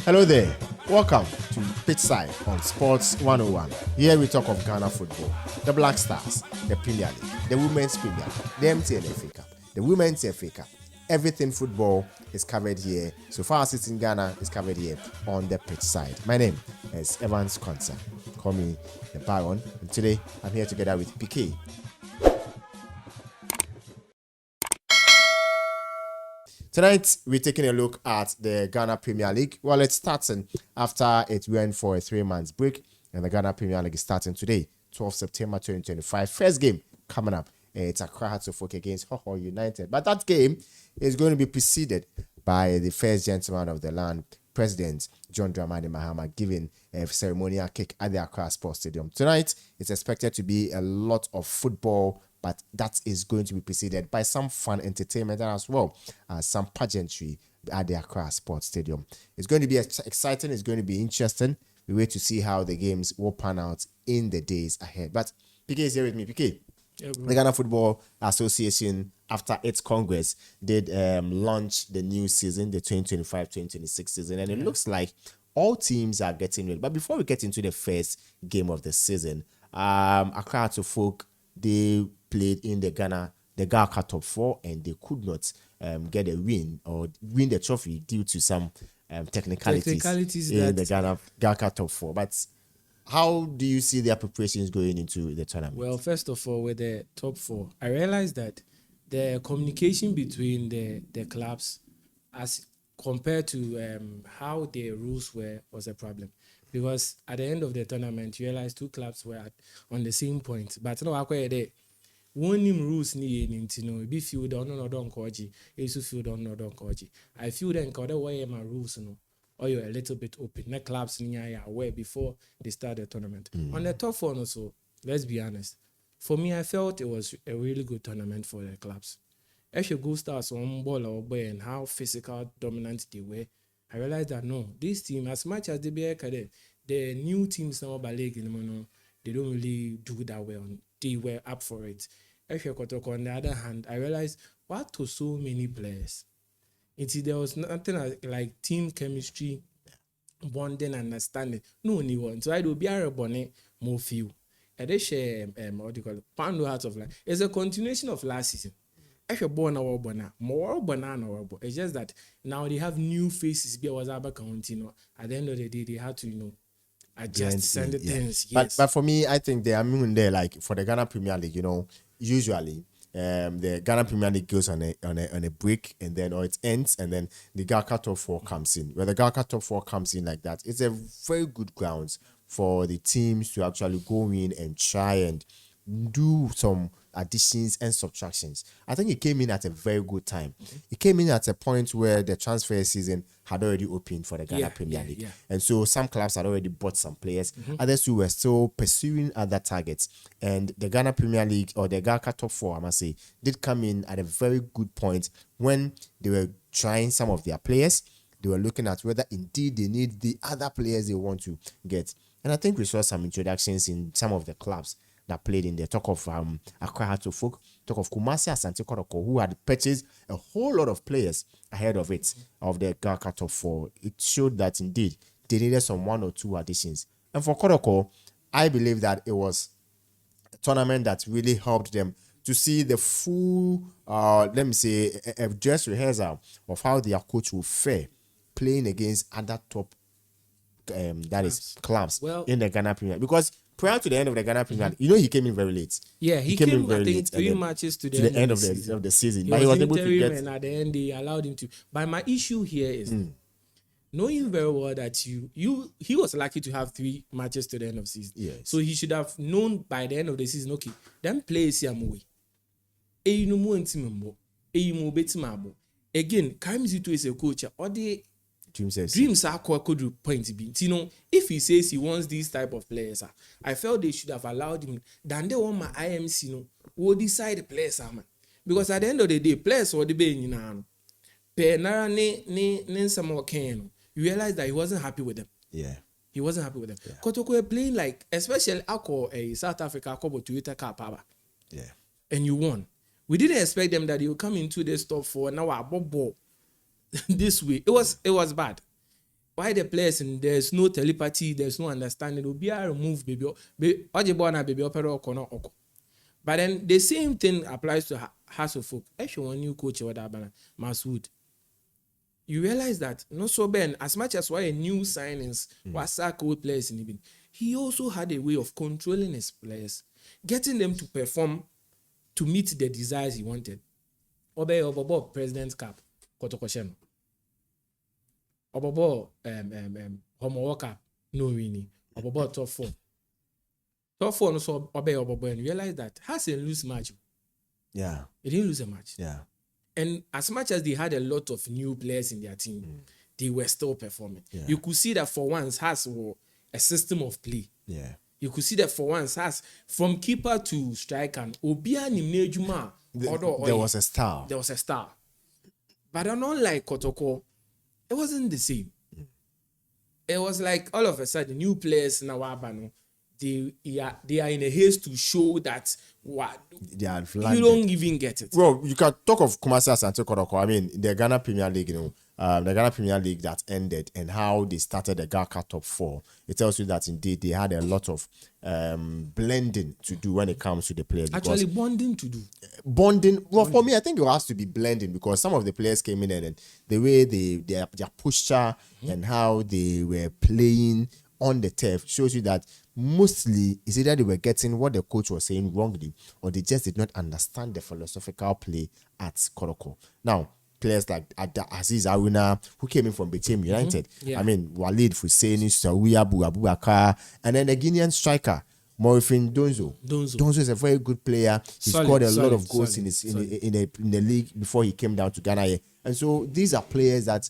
Hello there. Welcome to PitchSide on Sports 101. Here we talk of Ghana football, the Black Stars, the Premier League, the Women's Premier League, the MTN FA Cup, the Women's FA Cup. Everything football is covered here. So far as it's in Ghana, is covered here on the PitchSide. My name is Evans Konsa. Call me the Baron. And today I'm here together with PK. Tonight, we're taking a look at the Ghana Premier League. Well, it's starting after it went for a 3-month break, and the Ghana Premier League is starting today, 12 September 2025. First game coming up. It's Accra Hearts of Oak against Hohoe United. But that game is going to be preceded by the first gentleman of the land, President John Dramani Mahama, giving a ceremonial kick at the Accra Sports Stadium. Tonight, it's expected to be a lot of football, but that is going to be preceded by some fun entertainment and as well as some pageantry at the Accra Sports Stadium. It's going to be exciting. It's going to be interesting. We wait to see how the games will pan out in the days ahead. But PK is here with me. PK, the Ghana Football Association, after its Congress, did launch the new season, the 2025-2026 season, and it looks like all teams are getting ready. But before we get into the first game of the season, Accra Hearts of Oak, they played in the Ghana Top 4, and they could not get a win or win the trophy due to some technicalities in the Ghana Top 4. But how do you see their preparations going into the tournament? Well, first of all, with the top 4, I realized that the communication between the clubs, as compared to how the rules were, was a problem. Because at the end of the tournament, you realize 2 clubs were on the same point. But no, I one rules ni no be feel down no don koji, esu feel down no don koji. I feel then the way my rules no, or you're a little bit open. The clubs ni are aware before they start the tournament. On the top 4 also, let's be honest. For me, I felt it was a really good tournament for the clubs. If you go stars on ball or boy and how physical dominant they were, I realized that no, this team, as much as they be the new teams now by league, they don't really do that well. They were up for it. If you on the other hand, I realized what to so many players. There was nothing like team chemistry, bonding, understanding. No one. So I do be a bonnet more few. And they share what do you call it? Pando Hearts of Life. It's a continuation of last season. If you're born our banana, more banana or it's just that now they have new faces. Be was about counting. At the end of the day, they had to adjust certain things. Yes. But for me, I think they are there like for the Ghana Premier League. Usually the Ghana Premier League goes on a break and then or it ends and then the Ghana Top 4 comes in. Where the Ghana Top 4 comes in like that, it's a very good grounds for the teams to actually go in and try and do some additions and subtractions. I think it came in at a very good time. It came in at a point where the transfer season had already opened for the Ghana Premier League. And so some clubs had already bought some players. Others who were still pursuing other targets. And the Ghana Premier League or the Ghana Top 4, I must say, did come in at a very good point when they were trying some of their players. They were looking at whether indeed they need the other players they want to get. And I think we saw some introductions in some of the clubs that played in there. Talk of Accra Hearts of Oak, talk of Kumasi Asante Kotoko, who had purchased a whole lot of players ahead of it, of the Ghana Top 4. It showed that indeed they needed some 1 or 2 additions. And for Kotoko, I believe that it was a tournament that really helped them to see the full, let me say, a dress rehearsal of how their coach will fare playing against other top clubs in the Ghana Premier League. Because prior to the end of the Ghana Premier League, he came in very late. Yeah, he came in very late. 3 matches to the end of the season. But he was able to get. And at the end, they allowed him to. But my issue here is knowing very well that he was lucky to have 3 matches to the end of the season. Yes. So he should have known by the end of the season, okay, them players here away. Again, Karim is a coach. Or the dreams are could point be. If he says he wants these type of players, I felt they should have allowed him. Then they want my IMC will decide the players, man. Because at the end of the day, players or the being you realize that he wasn't happy with them. Yeah. He wasn't happy with them. Kotoko were playing like, especially a South Africa couple to Toyota Car Power. Yeah. And you won. We didn't expect them that they would come into this top 4 now our ball this way. It was bad. why the players and there's no telepathy, there's no understanding. Will be a remove baby. But then the same thing applies to Hearts of Oak. Actually, one new coach or whatever, Masood. You realize that not so Ben, as much as why a new signings was old players in even, he also had a way of controlling his players, getting them to perform to meet the desires he wanted. Obey Obobo President's Cup, Kotokosheno. Obobo Homo Cup, no winning. Obobo top 4. Top 4 no so obey Obobo and realize that has a lose match. Yeah. He didn't lose a match. Yeah. And as much as they had a lot of new players in their team, they were still performing. Yeah. You could see that for once has a system of play. Yeah. You could see that for once has from keeper to striker. There was a star. There was a star. But unlike Kotoko, it wasn't the same. It was like all of a sudden new players now Abano. They are in a haste to show that what you don't even get it. Well, you can talk of Kumasi Asante Kotoko. I mean, the Ghana Premier League, the Ghana Premier League that ended and how they started the Ghana top 4. It tells you that indeed they had a lot of blending to do when it comes to the players. Actually, bonding to do. Bonding. Well, for me, I think it has to be blending because some of the players came in and the way their posture and how they were playing on the turf shows you that mostly it's either they were getting what the coach was saying wrongly or they just did not understand the philosophical play at Koroko. Now, players like Aziz Aruna, who came in from Betim United. Yeah. I mean, Walid Fuseni, Sawiya Abubakar, and then the Guinean striker, Morifin Donzo. Donzo is a very good player. He scored a lot of goals in the league before he came down to Ghana. And so these are players that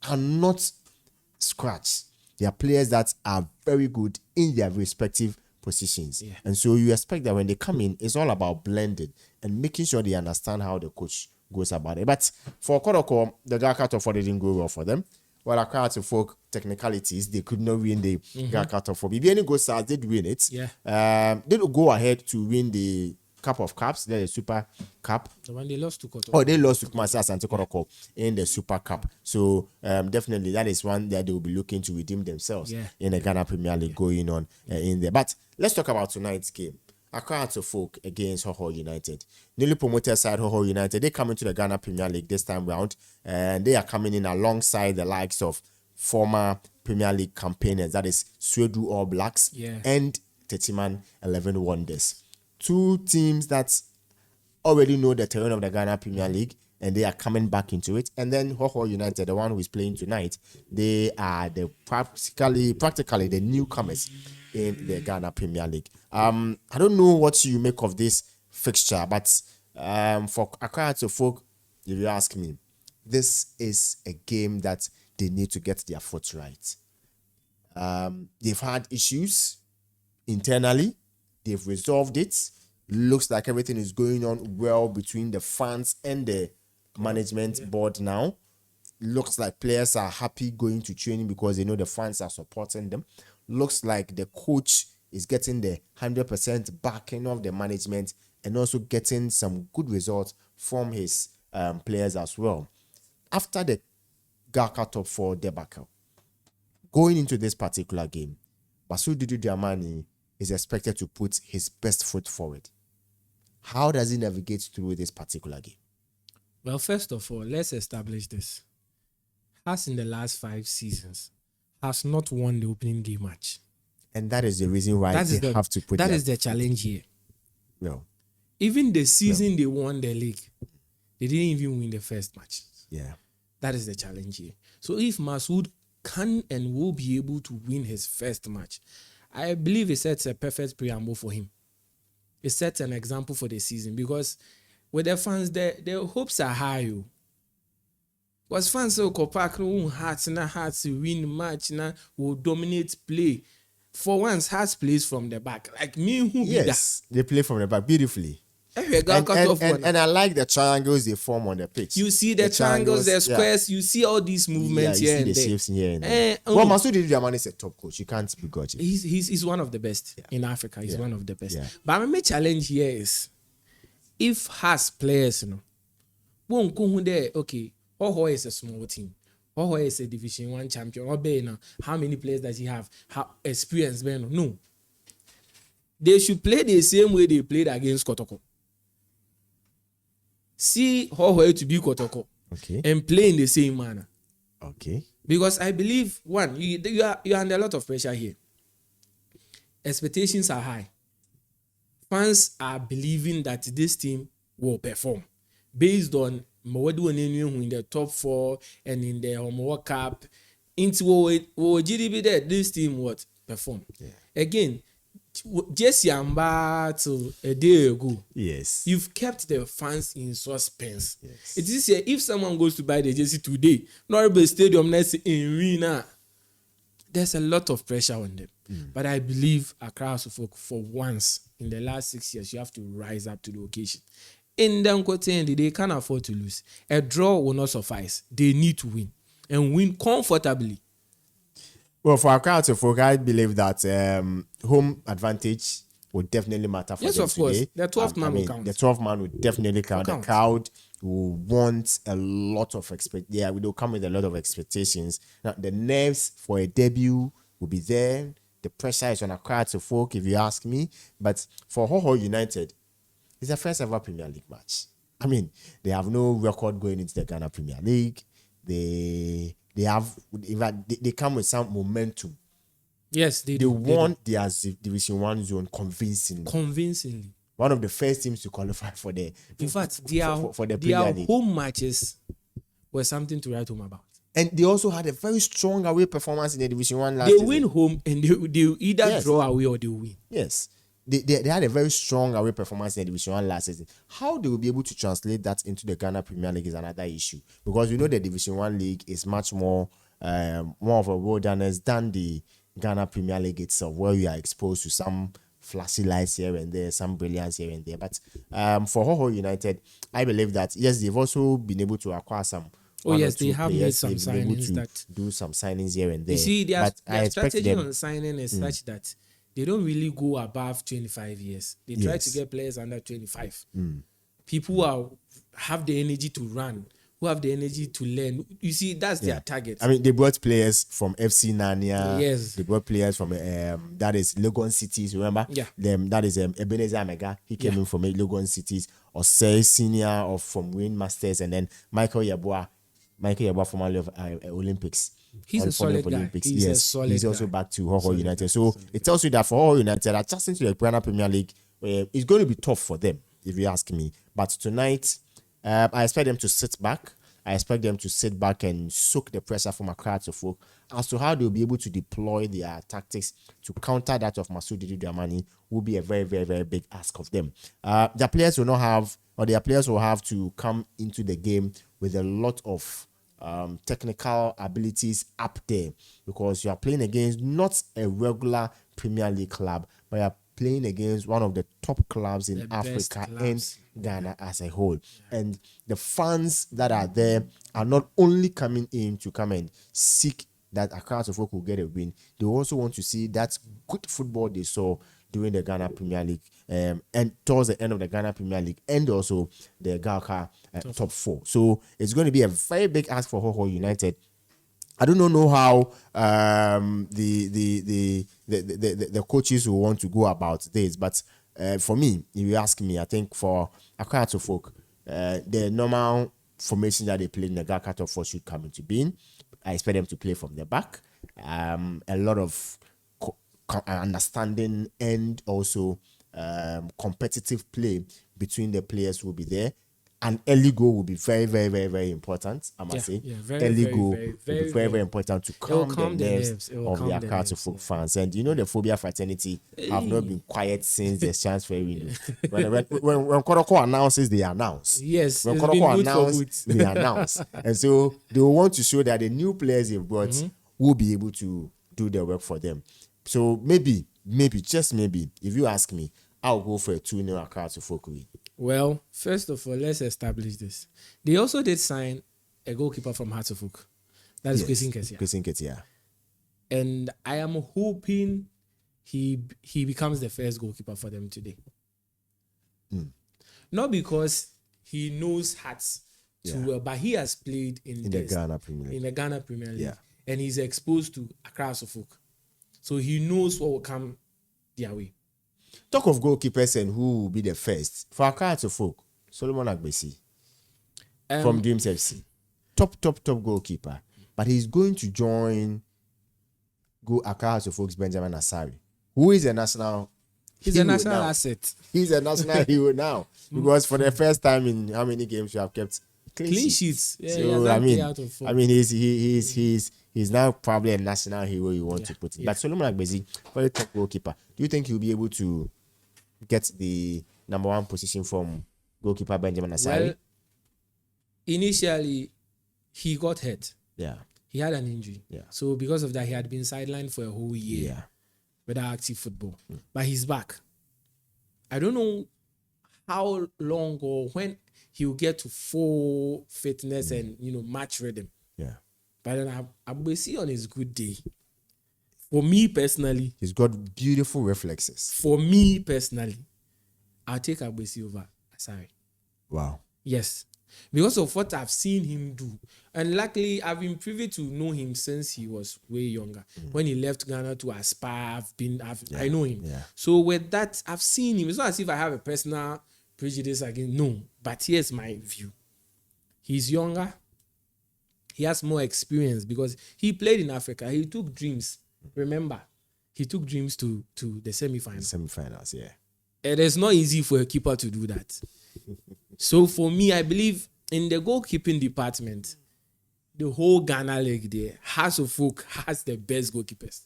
are not scratch. They are players that are very good in their respective positions. Yeah. And so you expect that when they come in, it's all about blending and making sure they understand how the coach goes about it. But for Kodoko, the Ghana top 4 didn't go well for them. Well, Accra Hearts of Oak technicalities, they could not win the Ghana top 4. BBN Go Stars did win it. Yeah. They did go ahead to win the Cup of Cups, the Super Cup. The one they lost to Koto. Oh, they lost to Kumasi Asante Kotoko in the Super Cup. So definitely that is one that they will be looking to redeem themselves in the Ghana Premier League going on in there. But let's talk about tonight's game. Accra Hearts of Oak against Hohoe United. Newly promoted side Hohoe United. They come into the Ghana Premier League this time round, and they are coming in alongside the likes of former Premier League campaigners, that is Swedu All Blacks and Tetiman 11 Wonders. Two teams that already know the terrain of the Ghana Premier League and they are coming back into it. And then Hohoe United, the one who is playing tonight, they are the practically the newcomers in the Ghana Premier League. I don't know what you make of this fixture, but for Accra Hearts of Oak, if you ask me, this is a game that they need to get their foot right. They've had issues internally. They've resolved it. Looks like everything is going on well between the fans and the management board now. Looks like players are happy going to training because they know the fans are supporting them. Looks like the coach is getting the 100% backing of the management and also getting some good results from his players as well. After the Ghana top 4 debacle, going into this particular game, Basu Dudu Dramani is expected to put his best foot forward. How does he navigate through this particular game? Well, first of all, let's establish this. Has in the last 5 seasons, has not won the opening game match. And that is the reason why they have to put that is the challenge here. No. Even the season they won the league, they didn't even win the first match. Yeah. That is the challenge here. So if Masood can and will be able to win his first match, I believe it sets a perfect preamble for him. It sets an example for the season because with the fans, their hopes are high. Because fans say, Hearts win match, will dominate play. For once, Hearts plays from the back. Like me, who yes, they play from the back beautifully. And I like the triangles they form on the pitch. You see the triangles, the squares, you see all these movements here and there. You see the shapes here and there. Well, Masood Diamani is a top coach. You can't be grudging. He's one of the best in Africa. He's one of the best. But my challenge here is, if Hearts players, okay, Hohoe is a small team. Hohoe is a Division 1 champion. Or how many players does he have? How experience? No. They should play the same way they played against Kotoko. See Hohoe to be Kotoko. Okay. And play in the same manner. Okay. Because I believe, one, you are under a lot of pressure here. Expectations are high. Fans are believing that this team will perform based on Mawadu in the top 4 and in the World Cup. Into GDP there, this team would perform. Yeah. Again, just Yamba to a day ago. Yes. You've kept the fans in suspense. Yes. It is here, if someone goes to buy the jersey today, Norway Stadium next in Rena, there's a lot of pressure on them. But I believe Accra Hearts of Oak, for once in the last 6 years, you have to rise up to the occasion. In the Nkote, they can't afford to lose. A draw will not suffice. They need to win and win comfortably. Well, for Accra Hearts of Oak, I believe that home advantage would definitely matter for them today. Yes, of course. The 12th man will count. The 12th man would definitely count. The crowd will want a lot of they'll come with a lot of expectations. Now, the nerves for a debut will be there. The pressure is on Accra Hearts of Oak, if you ask me. But for Hohoe United, it's their first ever Premier League match. I mean, they have no record going into the Ghana Premier League. They come with some momentum. Yes, they won their Division 1 zone convincingly. One of the first teams to qualify for the Premier League. Home matches were something to write home about. And they also had a very strong away performance in the Division 1 last season. They win home and they either draw away or they win. Yes. They had a very strong away performance in the Division 1 last season. How they will be able to translate that into the Ghana Premier League is another issue. Because the Division 1 league is much more of a wilderness than the Ghana Premier League itself, where you are exposed to some flashy lights here and there, some brilliance here and there. But for Hohoe United, I believe that, yes, they've also been able to acquire some. They have made some signings that do some signings here and there. You see, their strategy on signing is such that they don't really go above 25 years. They try to get players under 25. People who have the energy to run, who have the energy to learn. You see, that's their target. I mean, they brought players from FC Nania. Yes. They brought players from that is Legon Cities. Remember? Yeah. That is Ebenezer Amega. He came in from Legon Cities. Or say Senior or from Wayne Masters, and then Michael Yabua, formerly of Olympics. He's a solid guy. He's also back to Hohoe United. So it tells you that for Hohoe United, adjusting to the Ghana Premier League, it's going to be tough for them, if you ask me. But tonight, I expect them to sit back. I expect them to sit back and soak the pressure from Accra Hearts of Oak as to how they'll be able to deploy their tactics to counter that of Masudi Dramani will be a very, very, very big ask of them. Their players will have to come into the game with a lot of technical abilities up there, because you are playing against not a regular Premier League club, but you are playing against one of the top clubs in Africa and Ghana as a whole. And the fans that are there are not only coming in to come and seek that Accra Hearts of Oak will get a win, they also want to see that good football they saw during the Ghana Premier League and towards the end of the Ghana Premier League, and also the Galka top 4. So it's going to be a very big ask for Hohoe United. I do not know how the coaches will want to go about this, but for me, if you ask me, I think for Accra Hearts of Oak, the normal formation that they play in the Galka top 4 should come into being. I expect them to play from the back. A lot of understanding and also competitive play between the players will be there. An early goal will be very, very, very, very important, I must say. Early goal will be very, very important to calm the nerves of the Accra Hearts of Oak fans. And the phobia fraternity have not been quiet since the transfer window. When Kotoko announces, they announce. Yes, when Kotoko announces, they announce. And so they will want to show that the new players they've brought will be able to do their work for them. So maybe, just maybe, if you ask me, I'll go for a 2-0 Accra Hearts of Oak win. Well, first of all, let's establish this. They also did sign a goalkeeper from Hearts of Oak. That is Kwesi Nketia. And I am hoping he becomes the first goalkeeper for them today. Not because he knows Hearts too well, but he has played in the Ghana Premier League. In the Ghana Premier League. Yeah. And he's exposed to Accra Hearts of Oak. So he knows what will come their way. Talk of goalkeepers and who will be the first. For Accra Hearts of Oak, Solomon Agbesi from Dreams FC. Top goalkeeper. But he's going to join Accra Hearts of Oak's Benjamin Asari, who is a national He's a national asset. He's a national hero now. Because for the first time in how many games you have kept clean sheets. Yeah, so he's now probably a national hero you want to put in. But Solomon Agbesi, very top goalkeeper. Do you think he'll be able to get the number one position from goalkeeper Benjamin Asari? Well, initially, he got hurt. Yeah. He had an injury. Yeah. So because of that, he had been sidelined for a whole year. Yeah. Without active football. But he's back. I don't know how long or when he will get to full fitness and match rhythm. Yeah. But then I will see on his good day. For me personally, he's got beautiful reflexes. For me personally, I'll take Agbesi over Asari. Wow. Yes. Because of what I've seen him do. And luckily, I've been privy to know him since he was way younger. When he left Ghana to Aspire, I know him. Yeah. So with that, I've seen him. It's not as if I have a personal prejudice against, no. But here's my view. He's younger. He has more experience because he played in Africa. He took Dreams. Remember, he took Dreams to the semi-finals. Semi-finals, yeah. It is not easy for a keeper to do that. So for me, I believe in the goalkeeping department, the whole Ghana league there, Hearts of Oak has the best goalkeepers.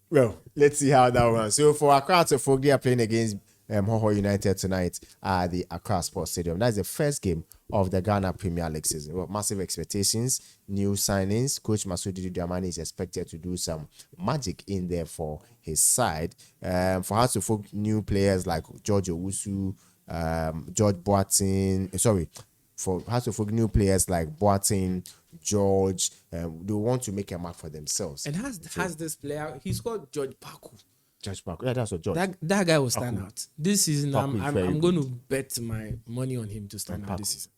Well, let's see how that runs. So for Accra Hearts of Oak, they are playing against Hohoe United tonight at the Accra Sports Stadium. That's the first game of the Ghana Premier League season. Well, massive expectations, new signings. Coach Masudi Diamani is expected to do some magic in there for his side. For Hearts of Oak, new players like George Owusu, George Boateng, for Hearts of Oak, new players like Boateng, George, they want to make a mark for themselves. And has this player, he's called George Paku. George Paku, yeah, that's what George. That guy will stand out. This season, Paku I'm going to bet my money on him to stand out this season.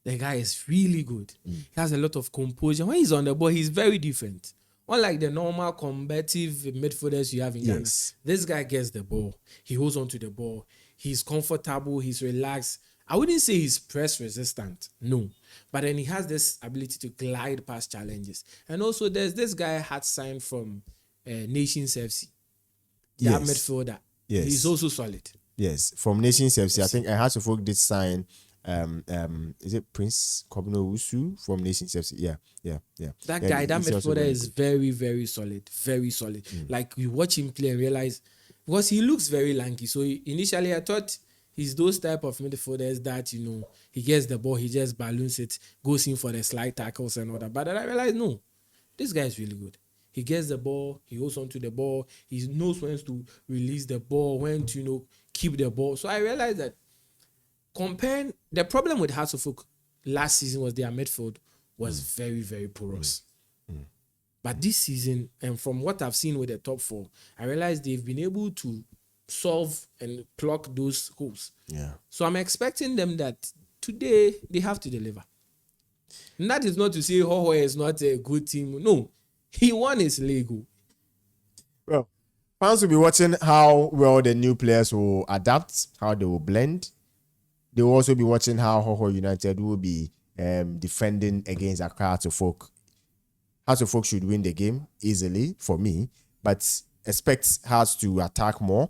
The guy is really good. He has a lot of composure. When he's on the ball, he's very different. Unlike the normal combative midfielders you have in Ghana, this guy gets the ball. He holds on to the ball. He's comfortable. He's relaxed. I wouldn't say he's press resistant. No. But then he has this ability to glide past challenges. And also there's this guy had signed from Nations FC. That midfielder. Yes. He's also solid. Yes. From Nations FC. I think Hearts of Oak did sign is it Prince Kobno Usu from Nations FC? Yeah. That guy, that midfielder is very, very solid. Very solid. Like you watch him play and realize, because he looks very lanky. So initially I thought he's those type of midfielders that, he gets the ball, he just balloons it, goes in for the slide tackles and all that. But then I realized, no, this guy is really good. He gets the ball, he holds on to the ball, he knows when to release the ball, when to, keep the ball. So I realized that comparing, the problem with Hearts of Oak last season was their midfield was very, very porous. But this season, and from what I've seen with the top four, I realized they've been able to solve and plug those holes. Yeah. So I'm expecting them that today they have to deliver. And that is not to say Hohoe is not a good team. No, he won his Lego. Well, fans will be watching how well the new players will adapt, how they will blend. They will also be watching how Hohoe United will be defending against Accra Hearts of Oak. Hearts of Oak should win the game easily for me, but expect Hearts to attack more.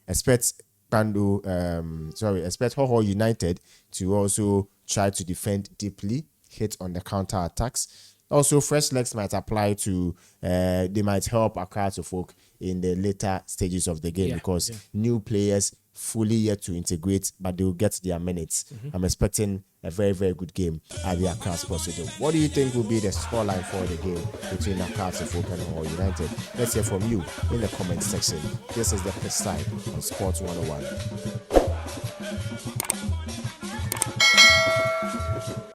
Expect Hohoe United to also try to defend deeply, hit on the counter attacks. Also, fresh legs might apply to, they might help Accra Hearts of Oak in the later stages of the game because new players fully yet to integrate, but they will get their minutes. I'm expecting a very, very good game at the Accra Sports Stadium. What do you think will be the scoreline for the game between Accra Hearts of Oak and Hohoe United? Let's hear from you in the comment section. This is the PitchSide on Sports 101.